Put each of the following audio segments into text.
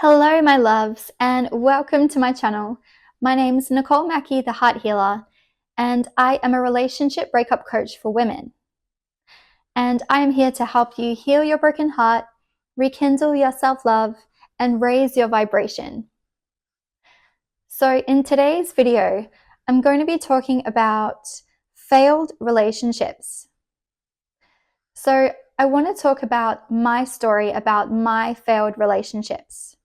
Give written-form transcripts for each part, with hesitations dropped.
Hello, my loves, and welcome to my channel. My name's Nicole Mackey, the Heart Healer, and I am a relationship breakup coach for women. And I am here to help you heal your broken heart, rekindle your self-love, and raise your vibration. So in today's video, I'm going to be talking about failed relationships. So I want to talk about my story about my failed relationships.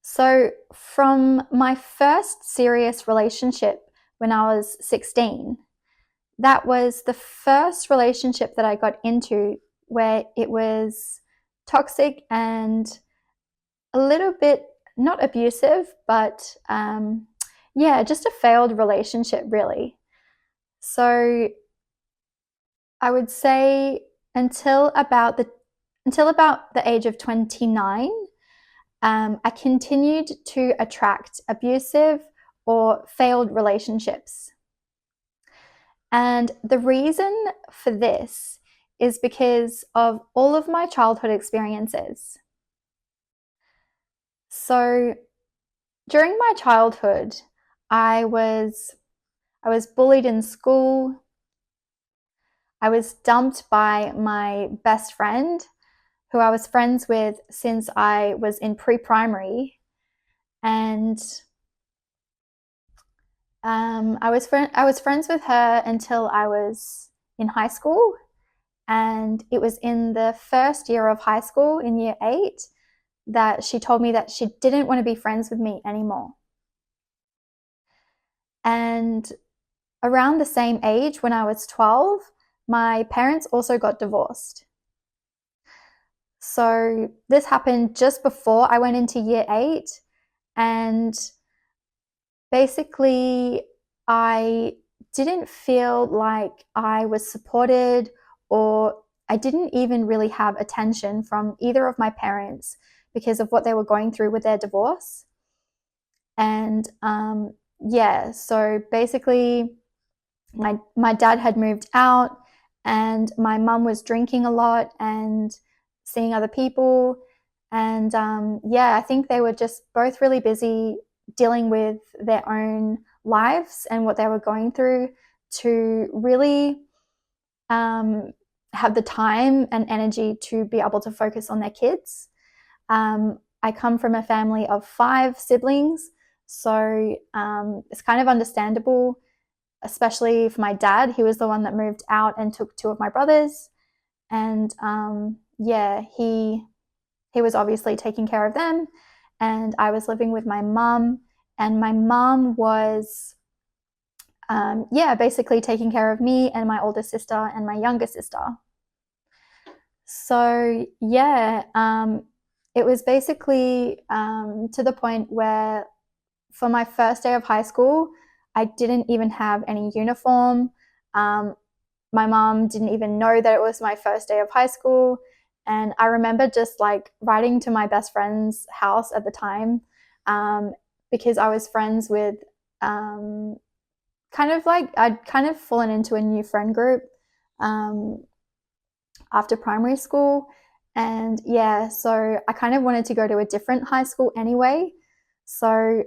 So from my first serious relationship when I was 16, that was the first relationship that I got into where it was toxic and a little bit not abusive, but just a failed relationship, really. So I would say until about the age of 29, I continued to attract abusive or failed relationships. And the reason for this is because of all of my childhood experiences. So during my childhood, I was bullied in school. I was dumped by my best friend, who I was friends with since I was in pre-primary, and I was friends with her until I was in high school, and it was in the first year of high school, in year 8, that she told me that she didn't want to be friends with me anymore. And around the same age, when I was 12, my parents also got divorced. So this happened just before I went into year 8, and basically I didn't feel like I was supported, or I didn't even really have attention from either of my parents because of what they were going through with their divorce. And so basically my dad had moved out, and my mum was drinking a lot and seeing other people. And I think they were just both really busy dealing with their own lives and what they were going through to really have the time and energy to be able to focus on their kids. I come from a family of 5 siblings, so it's kind of understandable, especially for my dad. He was the one that moved out and took 2 of my brothers, and he was obviously taking care of them, and I was living with my mum, and my mum was basically taking care of me and my older sister and my younger sister. So it was basically to the point where for my first day of high school, I didn't even have any uniform. My mom didn't even know that it was my first day of high school. And I remember just like riding to my best friend's house at the time, because I was friends with I'd kind of fallen into a new friend group after primary school. And so I kind of wanted to go to a different high school anyway. So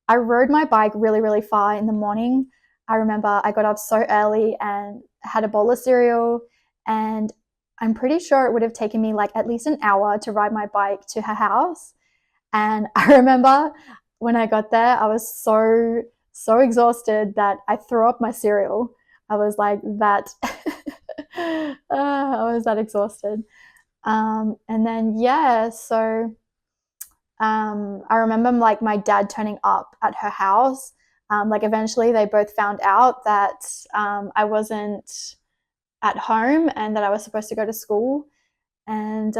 I rode my bike really, really far in the morning. I remember I got up so early and had a bowl of cereal, and I'm pretty sure it would have taken me like at least an hour to ride my bike to her house. And I remember when I got there, I was so exhausted that I threw up my cereal. I was like that. I was that exhausted. And then I remember like my dad turning up at her house. Like eventually they both found out that I wasn't at home and that I was supposed to go to school. And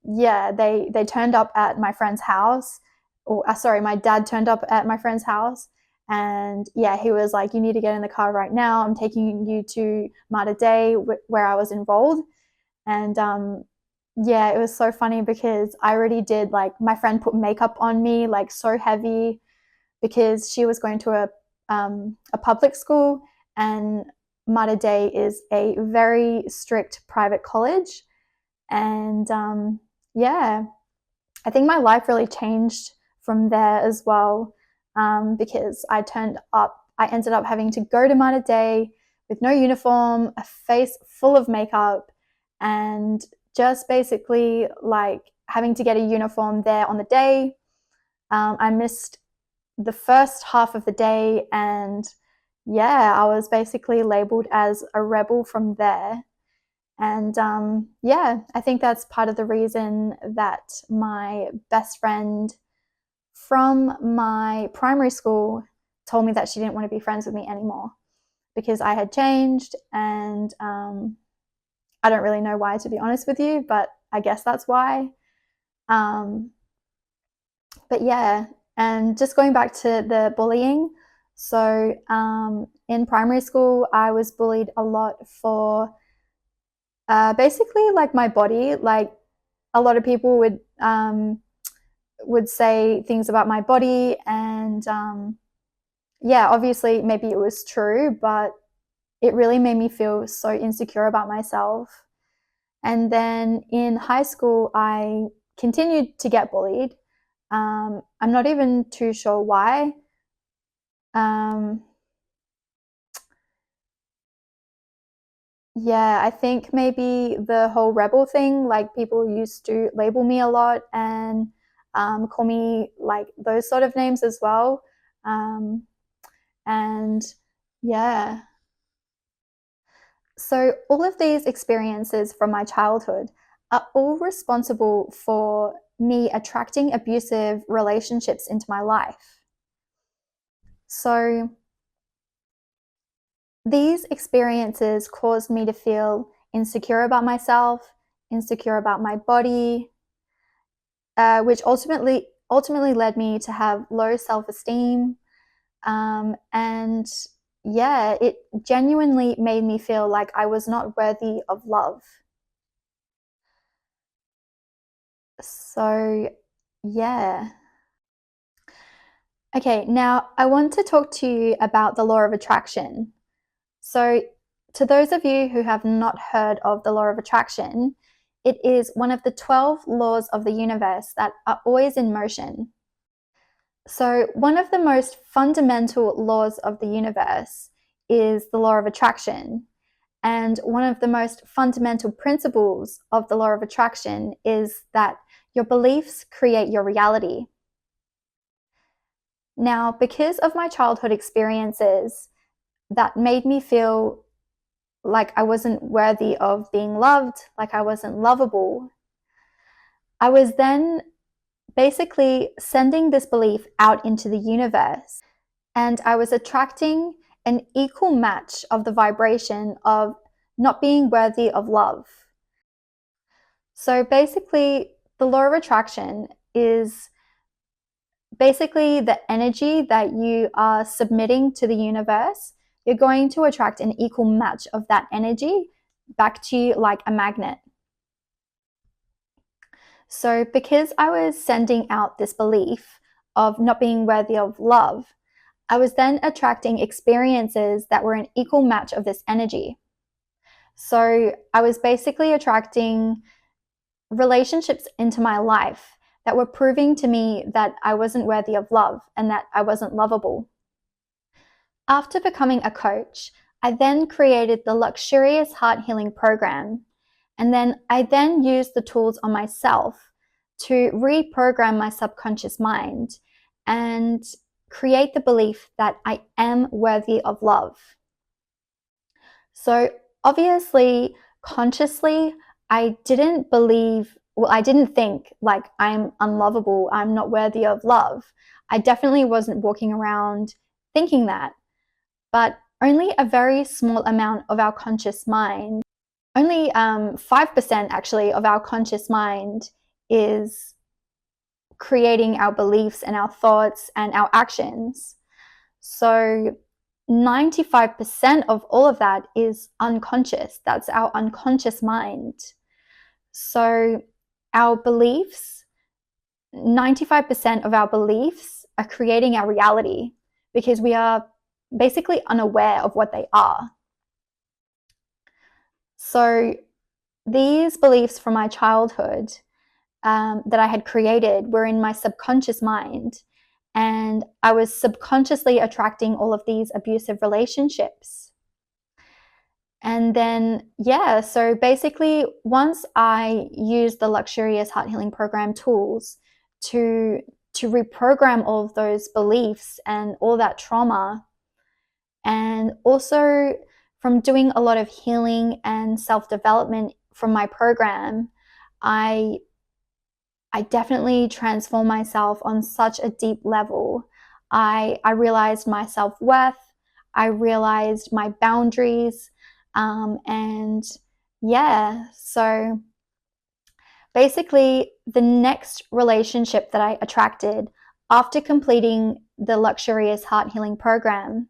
they turned up at my friend's house. Or sorry, my dad turned up at my friend's house, and he was like, "You need to get in the car right now. I'm taking you to Mater Dei, where I was enrolled." And it was so funny because I already did, like, my friend put makeup on me like so heavy because she was going to a public school, and Mater Dei is a very strict private college. And yeah, I think my life really changed from there as well, because I ended up having to go to Mater Day with no uniform, a face full of makeup, and just basically like having to get a uniform there on the day. I missed the first half of the day, and yeah, I was basically labeled as a rebel from there. And yeah, I think that's part of the reason that my best friend from my primary school told me that she didn't want to be friends with me anymore because I had changed. And I don't really know why, to be honest with you, but I guess that's why. Um, but yeah, and just going back to the bullying. So in primary school, I was bullied a lot for basically like my body. Like a lot of people would say things about my body, and yeah, obviously maybe it was true, but it really made me feel so insecure about myself. And then in high school, I continued to get bullied. I'm not even too sure why. Um, yeah, I think maybe the whole rebel thing, like people used to label me a lot and call me like those sort of names as well. Um, and yeah, so all of these experiences from my childhood are all responsible for me attracting abusive relationships into my life. So these experiences caused me to feel insecure about myself, insecure about my body, which ultimately led me to have low self-esteem. And yeah, it genuinely made me feel like I was not worthy of love. So yeah. Okay, now I want to talk to you about the law of attraction. So, to those of you who have not heard of the law of attraction, it is one of the 12 laws of the universe that are always in motion. So, one of the most fundamental laws of the universe is the law of attraction. And one of the most fundamental principles of the law of attraction is that your beliefs create your reality. Now, because of my childhood experiences that made me feel like I wasn't worthy of being loved, like I wasn't lovable, I was then basically sending this belief out into the universe. And I was attracting an equal match of the vibration of not being worthy of love. So basically, the law of attraction is basically the energy that you are submitting to the universe. You're going to attract an equal match of that energy back to you like a magnet. So, because I was sending out this belief of not being worthy of love, I was then attracting experiences that were an equal match of this energy. So, I was basically attracting relationships into my life that were proving to me that I wasn't worthy of love and that I wasn't lovable. After becoming a coach, I then created the luxurious heart healing program. And then I then used the tools on myself to reprogram my subconscious mind and create the belief that I am worthy of love. So obviously, consciously, I didn't believe, well, I didn't think like I'm unlovable, I'm not worthy of love. I definitely wasn't walking around thinking that. But only a very small amount of our conscious mind, only 5% actually of our conscious mind is creating our beliefs and our thoughts and our actions. So 95% of all of that is unconscious. That's our unconscious mind. So our beliefs, 95% of our beliefs are creating our reality because we are basically unaware of what they are. So these beliefs from my childhood that I had created were in my subconscious mind. And I was subconsciously attracting all of these abusive relationships. And then, yeah, so basically, once I used the Luxurious Heart Healing Program tools to reprogram all of those beliefs and all that trauma, and also from doing a lot of healing and self-development from my program, I definitely transformed myself on such a deep level. I realized my self-worth. I realized my boundaries. And yeah, so basically, the next relationship that I attracted after completing the Luxurious Heart Healing Program,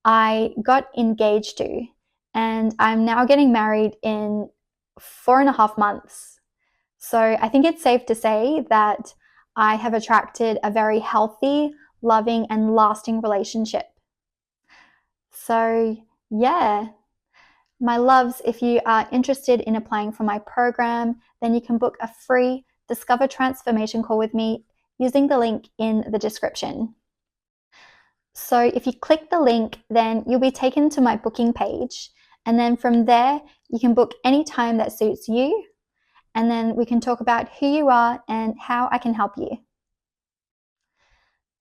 I got engaged to, and I'm now getting married in 4.5 months. So I think it's safe to say that I have attracted a very healthy, loving, and lasting relationship. So yeah, my loves, if you are interested in applying for my program, then you can book a free Discover Transformation call with me using the link in the description. So if you click the link, then you'll be taken to my booking page. And then from there, you can book any time that suits you. And then we can talk about who you are and how I can help you.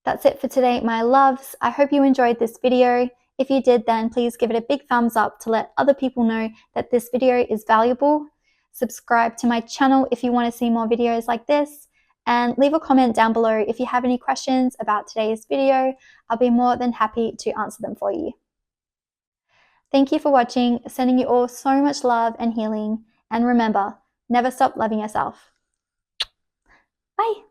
That's it for today, my loves. I hope you enjoyed this video. If you did, then please give it a big thumbs up to let other people know that this video is valuable. Subscribe to my channel if you want to see more videos like this. And leave a comment down below if you have any questions about today's video. I'll be more than happy to answer them for you. Thank you for watching, sending you all so much love and healing. And remember, never stop loving yourself. Bye.